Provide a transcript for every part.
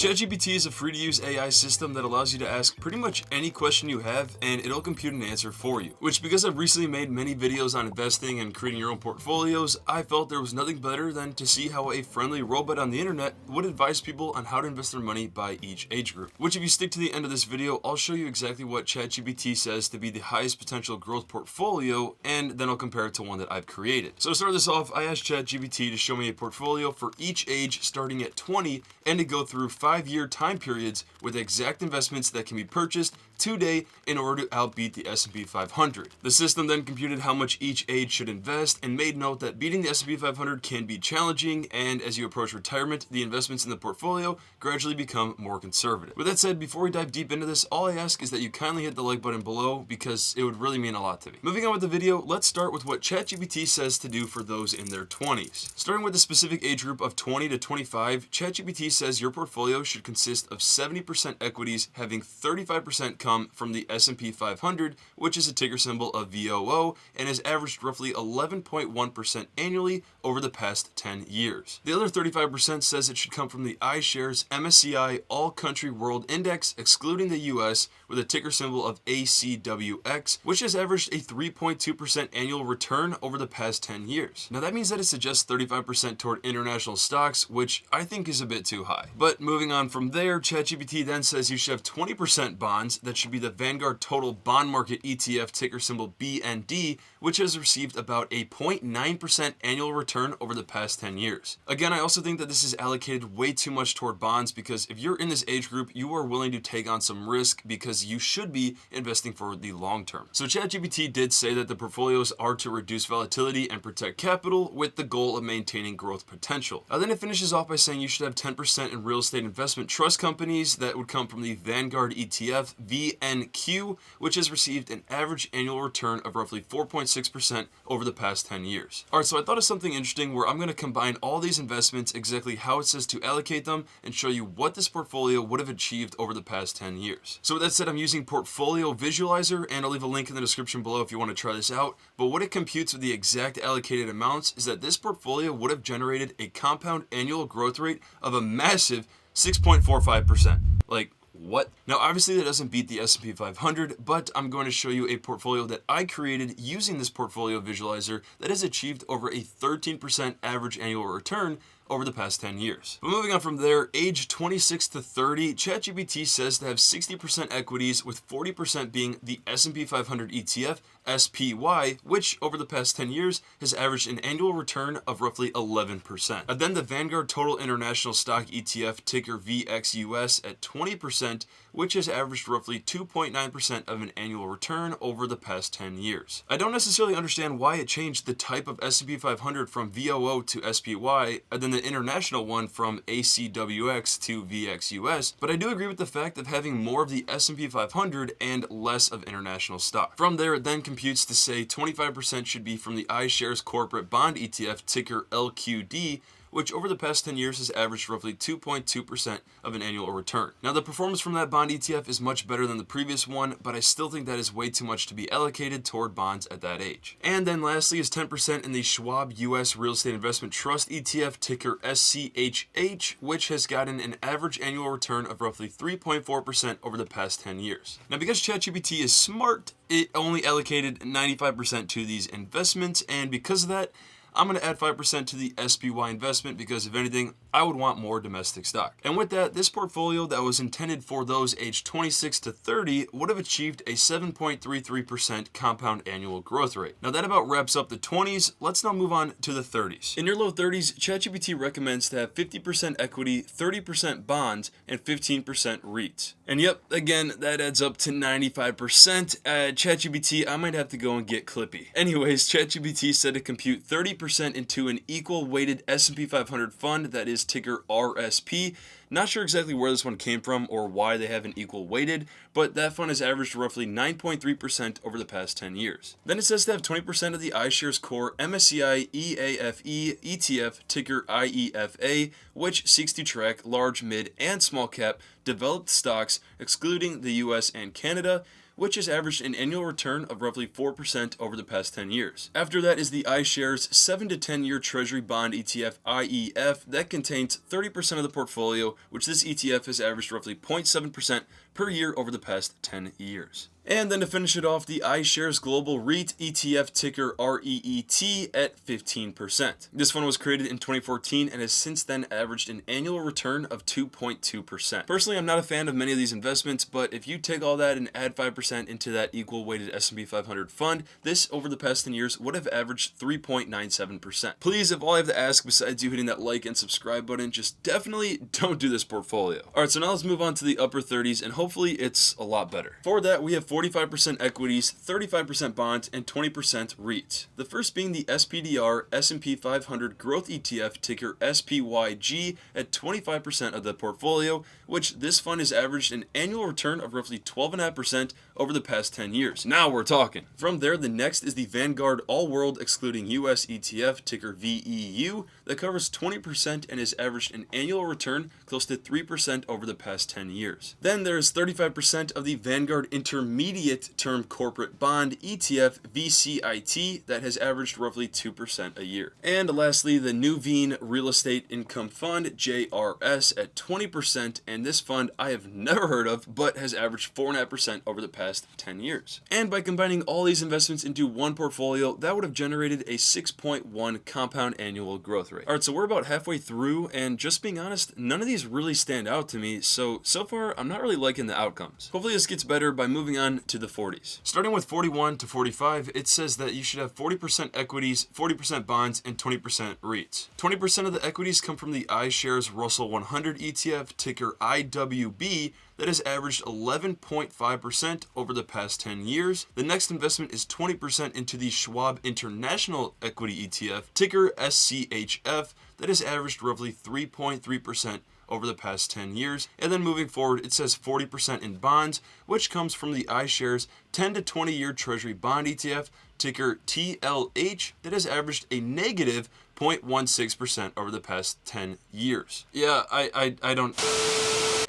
ChatGPT is a free-to-use AI system that allows you to ask pretty much any question you have and it'll compute an answer for you. Which, because I've recently made many videos on investing and creating your own portfolios, I felt there was nothing better than to see how a friendly robot on the internet would advise people on how to invest their money by each age group. Which, if you stick to the end of this video, I'll show you exactly what ChatGPT says to be the highest potential growth portfolio, and then I'll compare it to one that I've created. So to start this off, I asked ChatGPT to show me a portfolio for each age starting at 20 and to go through 5-year time periods with exact investments that can be purchased today in order to outbeat the S&P 500. The system then computed how much each age should invest and made note that beating the S&P 500 can be challenging, and as you approach retirement, the investments in the portfolio gradually become more conservative. With that said, before we dive deep into this, all I ask is that you kindly hit the like button below because it would really mean a lot to me. Moving on with the video, let's start with what ChatGPT says to do for those in their 20s. Starting with the specific age group of 20 to 25, ChatGPT says your portfolio should consist of 70% equities, having 35% come from the S&P 500, which is a ticker symbol of VOO, and has averaged roughly 11.1% annually over the past 10 years. The other 35% says it should come from the iShares MSCI All Country World Index, excluding the US, with a ticker symbol of ACWX, which has averaged a 3.2% annual return over the past 10 years. Now that means that it suggests 35% toward international stocks, which I think is a bit too high. But moving on from there, ChatGPT then says you should have 20% bonds. That should be the Vanguard Total Bond Market ETF, ticker symbol BND, which has received about a 0.9% annual return over the past 10 years. Again, I also think that this is allocated way too much toward bonds because if you're in this age group, you are willing to take on some risk because you should be investing for the long term. So ChatGPT did say that the portfolios are to reduce volatility and protect capital with the goal of maintaining growth potential. Then it finishes off by saying you should have 10% in real estate investment trust companies. That would come from the Vanguard ETF, VNQ, which has received an average annual return of roughly 4.6% over the past 10 years. Alright, so I thought of something interesting where I'm going to combine all these investments, exactly how it says to allocate them, and show you what this portfolio would have achieved over the past 10 years. So with that said, I'm using Portfolio Visualizer, and I'll leave a link in the description below if you want to try this out. But what it computes with the exact allocated amounts is that this portfolio would have generated a compound annual growth rate of a massive 6.45%. Like, what? Now obviously that doesn't beat the S&P 500, but I'm going to show you a portfolio that I created using this portfolio visualizer that has achieved over a 13% average annual return over the past 10 years. But moving on from there, age 26 to 30, ChatGPT says to have 60% equities, with 40% being the S&P 500 ETF, SPY, which over the past 10 years has averaged an annual return of roughly 11%. And then the Vanguard Total International Stock ETF, ticker VXUS, at 20%, which has averaged roughly 2.9% of an annual return over the past 10 years. I don't necessarily understand why it changed the type of S&P 500 from VOO to SPY, and then the international one from ACWX to VXUS, but I do agree with the fact of having more of the S&P 500 and less of international stock. From there, it then computes to say 25% should be from the iShares Corporate Bond ETF, ticker LQD, which over the past 10 years has averaged roughly 2.2% of an annual return. Now the performance from that bond ETF is much better than the previous one, but I still think that is way too much to be allocated toward bonds at that age. And then lastly is 10% in the Schwab US Real Estate Investment Trust ETF, ticker SCHH, which has gotten an average annual return of roughly 3.4% over the past 10 years. Now because ChatGPT is smart, it only allocated 95% to these investments, and because of that, I'm going to add 5% to the SPY investment because, if anything, I would want more domestic stock. And with that, this portfolio that was intended for those aged 26 to 30 would have achieved a 7.33% compound annual growth rate. Now that about wraps up the 20s. Let's now move on to the 30s. In your low 30s, ChatGPT recommends to have 50% equity, 30% bonds, and 15% REITs. And yep, again, that adds up to 95%. ChatGPT, I might have to go and get Clippy. Anyways, ChatGPT said to compute 30% into an equal weighted S&P 500 fund that is ticker RSP. Not sure exactly where this one came from or why they have an equal weighted, but that fund has averaged roughly 9.3% over the past 10 years. Then it says to have 20% of the iShares Core MSCI EAFE ETF, ticker IEFA, which seeks to track large, mid, and small cap developed stocks, excluding the US and Canada, which has averaged an annual return of roughly 4% over the past 10 years. After that is the iShares 7 to 10 year Treasury Bond ETF IEF that contains 30% of the portfolio, which this ETF has averaged roughly 0.7% per year over the past 10 years. And then to finish it off, the iShares Global REIT ETF, ticker REET, at 15%. This fund was created in 2014 and has since then averaged an annual return of 2.2%. Personally, I'm not a fan of many of these investments, but if you take all that and add 5% into that equal weighted S&P 500 fund, this over the past 10 years would have averaged 3.97%. Please, if all I have to ask besides you hitting that like and subscribe button, just definitely don't do this portfolio. Alright, so now let's move on to the upper 30s, and hopefully it's a lot better. For that, we have 45% equities, 35% bonds, and 20% REITs. The first being the SPDR S&P 500 Growth ETF, ticker SPYG, at 25% of the portfolio, which this fund has averaged an annual return of roughly 12.5% over the past 10 years. Now we're talking. From there, the next is the Vanguard All World Excluding US ETF, ticker VEU, that covers 20% and has averaged an annual return close to 3% over the past 10 years. Then there is 35% of the Vanguard Intermediate Term Corporate Bond ETF, VCIT, that has averaged roughly 2% a year. And lastly, the Nuveen Real Estate Income Fund, JRS, at 20%, and this fund I have never heard of, but has averaged 4.5% over the past 10 years. And by combining all these investments into one portfolio, that would have generated a 6.1 compound annual growth rate. Alright, so we're about halfway through, and just being honest, none of these really stand out to me, so far I'm not really liking the outcomes. Hopefully this gets better by moving on to the 40s. Starting with 41 to 45, it says that you should have 40% equities, 40% bonds, and 20% REITs. 20% of the equities come from the iShares Russell 100 ETF, ticker IWB, that has averaged 11.5% over the past 10 years. The next investment is 20% into the Schwab International Equity ETF, ticker SCHF, that has averaged roughly 3.3% over the past 10 years. And then moving forward, it says 40% in bonds, which comes from the iShares 10 to 20 year Treasury Bond ETF, ticker TLH, that has averaged a negative 0.16% over the past 10 years. Yeah, I don't...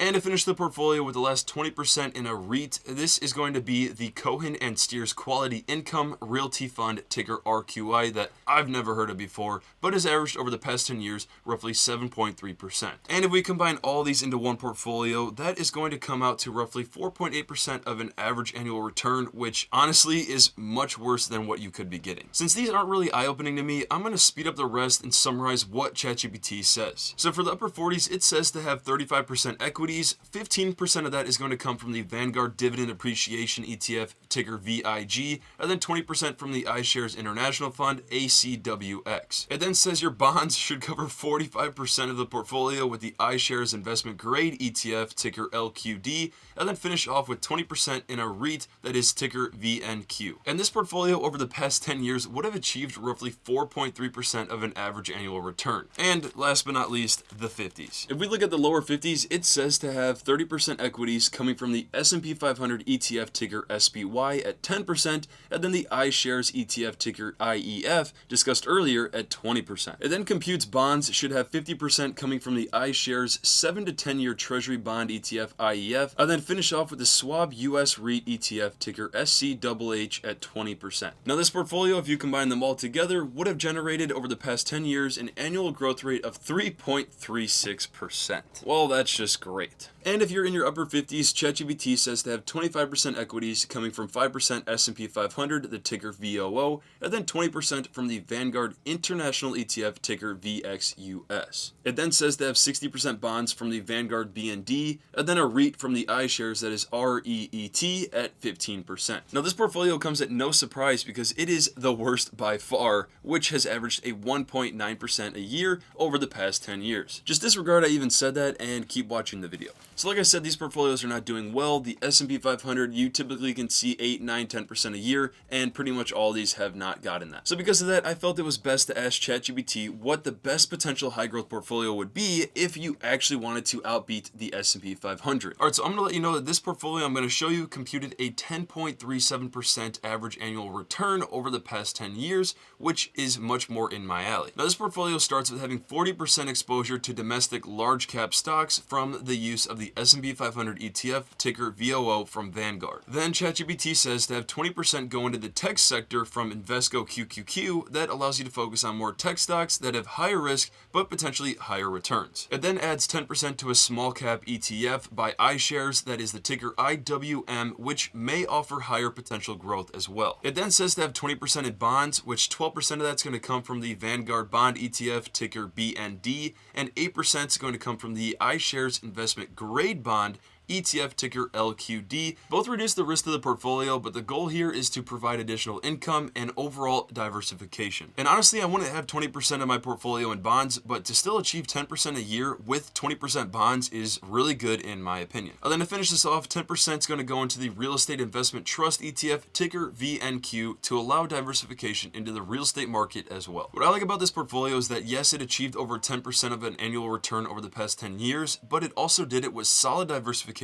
And to finish the portfolio with the last 20% in a REIT, this is going to be the Cohen and Steers Quality Income Realty Fund, ticker RQI, that I've never heard of before, but has averaged over the past 10 years roughly 7.3%. And if we combine all these into one portfolio, that is going to come out to roughly 4.8% of an average annual return, which honestly is much worse than what you could be getting. Since these aren't really eye-opening to me, I'm going to speed up the rest and summarize what ChatGPT says. So for the upper 40s, it says to have 35% equity, 15% of that is going to come from the Vanguard Dividend Appreciation ETF, ticker VIG, and then 20% from the iShares International Fund, ACWX. It then says your bonds should cover 45% of the portfolio with the iShares Investment Grade ETF, ticker LQD, and then finish off with 20% in a REIT that is ticker VNQ. And this portfolio over the past 10 years would have achieved roughly 4.3% of an average annual return. And last but not least, the 50s. If we look at the lower 50s, it says to have 30% equities coming from the S&P 500 ETF, ticker SPY, at 10%, and then the iShares ETF, ticker IEF, discussed earlier, at 20%. It then computes bonds should have 50% coming from the iShares 7 to 10 year Treasury Bond ETF, IEF, and then finish off with the Schwab US REIT ETF, ticker SCHH, at 20%. Now this portfolio, if you combine them all together, would have generated over the past 10 years an annual growth rate of 3.36%. Well, that's just great. And if you're in your upper 50s, ChatGPT says to have 25% equities coming from 5% S&P 500, the ticker VOO, and then 20% from the Vanguard International ETF, ticker VXUS. It then says to have 60% bonds from the Vanguard BND, and then a REIT from the iShares that is REET at 15%. Now this portfolio comes at no surprise because it is the worst by far, which has averaged a 1.9% a year over the past 10 years. Just disregard I even said that and keep watching the video. So like I said, these portfolios are not doing well. The S&P 500, you typically can see 8, 9, 10% a year, and pretty much all these have not gotten that. So because of that, I felt it was best to ask ChatGPT what the best potential high growth portfolio would be if you actually wanted to outbeat the S&P 500. Alright, so I'm going to let you know that this portfolio I'm going to show you computed a 10.37% average annual return over the past 10 years, which is much more in my alley. Now this portfolio starts with having 40% exposure to domestic large cap stocks from the use of the S&P 500 ETF, ticker VOO from Vanguard. Then ChatGPT says to have 20% go into the tech sector from Invesco QQQ that allows you to focus on more tech stocks that have higher risk but potentially higher returns. It then adds 10% to a small cap ETF by iShares that is the ticker IWM, which may offer higher potential growth as well. It then says to have 20% in bonds, which 12% of that's going to come from the Vanguard Bond ETF, ticker BND, and 8% is going to come from the iShares Investment Grade Bond ETF, ticker LQD. Both reduce the risk of the portfolio, but the goal here is to provide additional income and overall diversification. And honestly, I wouldn't have 20% of my portfolio in bonds, but to still achieve 10% a year with 20% bonds is really good in my opinion. And then to finish this off, 10% is going to go into the Real Estate Investment Trust ETF, ticker VNQ, to allow diversification into the real estate market as well. What I like about this portfolio is that yes, it achieved over 10% of an annual return over the past 10 years, but it also did it with solid diversification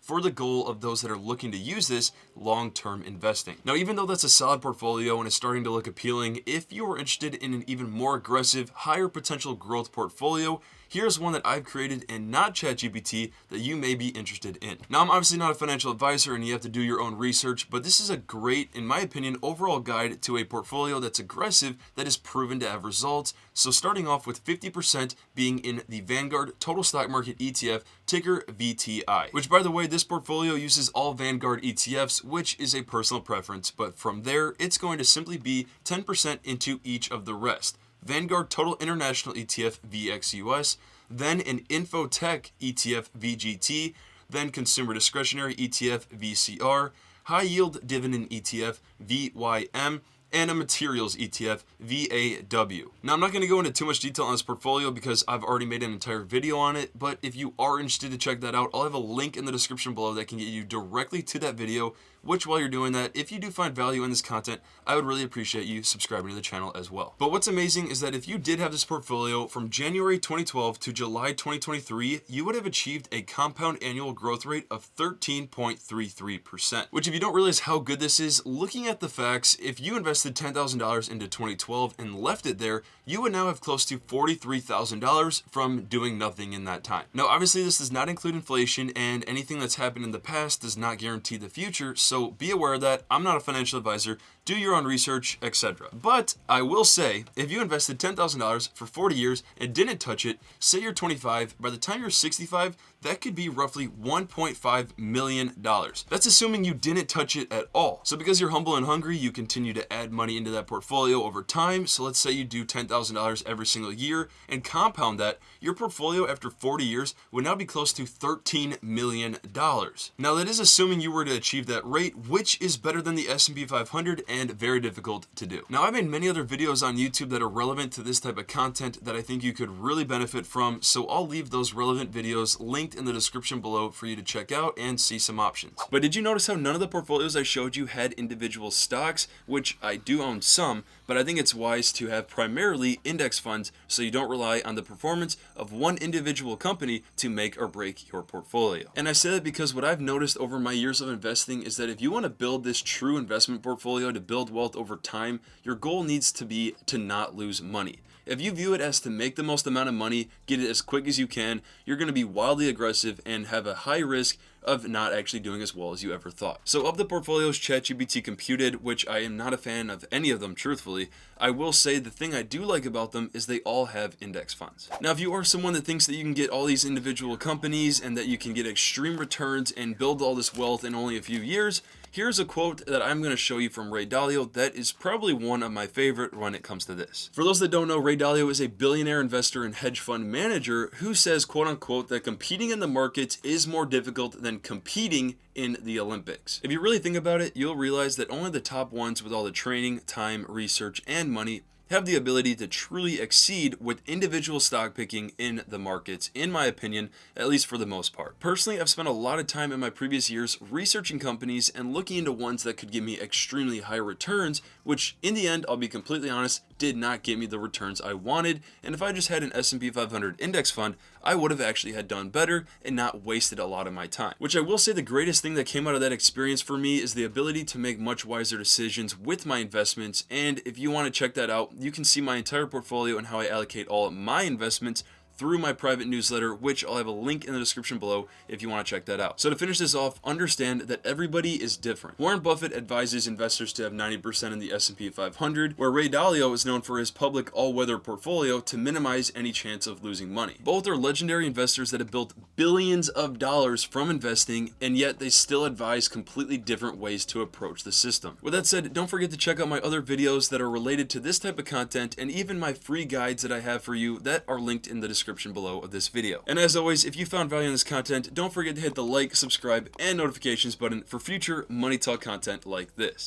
for the goal of those that are looking to use this long-term investing. Now, even though that's a solid portfolio and is starting to look appealing, if you are interested in an even more aggressive, higher potential growth portfolio, here's one that I've created and not ChatGPT that you may be interested in. Now, I'm obviously not a financial advisor and you have to do your own research, but this is a great, in my opinion, overall guide to a portfolio that's aggressive that is proven to have results. So starting off with 50% being in the Vanguard Total Stock Market ETF, ticker VTI, which by the way, this portfolio uses all Vanguard ETFs, which is a personal preference, but from there, it's going to simply be 10% into each of the rest. Vanguard Total International ETF VXUS, then an Infotech ETF VGT, then Consumer Discretionary ETF VCR, High Yield Dividend ETF VYM, and a Materials ETF VAW. Now, I'm not going to go into too much detail on this portfolio because I've already made an entire video on it, but if you are interested to check that out, I'll have a link in the description below that can get you directly to that video, which while you're doing that, if you do find value in this content, I would really appreciate you subscribing to the channel as well. But what's amazing is that if you did have this portfolio from January 2012 to July 2023, you would have achieved a compound annual growth rate of 13.33%, which if you don't realize how good this is, looking at the facts, if you invested $10,000 into 2012 and left it there, you would now have close to $43,000 from doing nothing in that time. Now, obviously this does not include inflation and anything that's happened in the past does not guarantee the future. So be aware of that. I'm not a financial advisor. Do your own research, etc. But I will say, if you invested $10,000 for 40 years and didn't touch it, say you're 25, by the time you're 65, that could be roughly $1.5 million. That's assuming you didn't touch it at all. So because you're humble and hungry, you continue to add money into that portfolio over time. So let's say you do $10,000 every single year and compound that, your portfolio after 40 years would now be close to $13 million. Now that is assuming you were to achieve that rate, which is better than the S&P 500 and very difficult to do. Now, I've made many other videos on YouTube that are relevant to this type of content that I think you could really benefit from, so I'll leave those relevant videos linked in the description below for you to check out and see some options. But did you notice how none of the portfolios I showed you had individual stocks, which I do own some, but I think it's wise to have primarily index funds so you don't rely on the performance of one individual company to make or break your portfolio. And I say that because what I've noticed over my years of investing is that if you want to build this true investment portfolio to build wealth over time, your goal needs to be to not lose money. If you view it as to make the most amount of money, get it as quick as you can, you're going to be wildly aggressive and have a high risk of not actually doing as well as you ever thought. So of the portfolios ChatGPT computed, which I am not a fan of any of them truthfully, I will say the thing I do like about them is they all have index funds. Now, if you are someone that thinks that you can get all these individual companies and that you can get extreme returns and build all this wealth in only a few years, here's a quote that I'm going to show you from Ray Dalio that is probably one of my favorite when it comes to this. For those that don't know, Ray Dalio is a billionaire investor and hedge fund manager who says, quote unquote, that competing in the markets is more difficult than competing in the Olympics. If you really think about it, you'll realize that only the top ones with all the training, time, research, and money have the ability to truly exceed with individual stock picking in the markets, in my opinion, at least for the most part. Personally, I've spent a lot of time in my previous years researching companies and looking into ones that could give me extremely high returns, which in the end, I'll be completely honest, did not give me the returns I wanted. And if I just had an S&P 500 index fund, I would have actually had done better and not wasted a lot of my time. Which I will say the greatest thing that came out of that experience for me is the ability to make much wiser decisions with my investments. And if you want to check that out, you can see my entire portfolio and how I allocate all of my investments through my private newsletter, which I'll have a link in the description below if you want to check that out. So to finish this off, understand that everybody is different. Warren Buffett advises investors to have 90% in the S&P 500, where Ray Dalio is known for his public all-weather portfolio to minimize any chance of losing money. Both are legendary investors that have built billions of dollars from investing, and yet they still advise completely different ways to approach the system. With that said, don't forget to check out my other videos that are related to this type of content, and even my free guides that I have for you that are linked in the description below of this video. And as always, if you found value in this content, don't forget to hit the like, subscribe, and notifications button for future Money Talk content like this.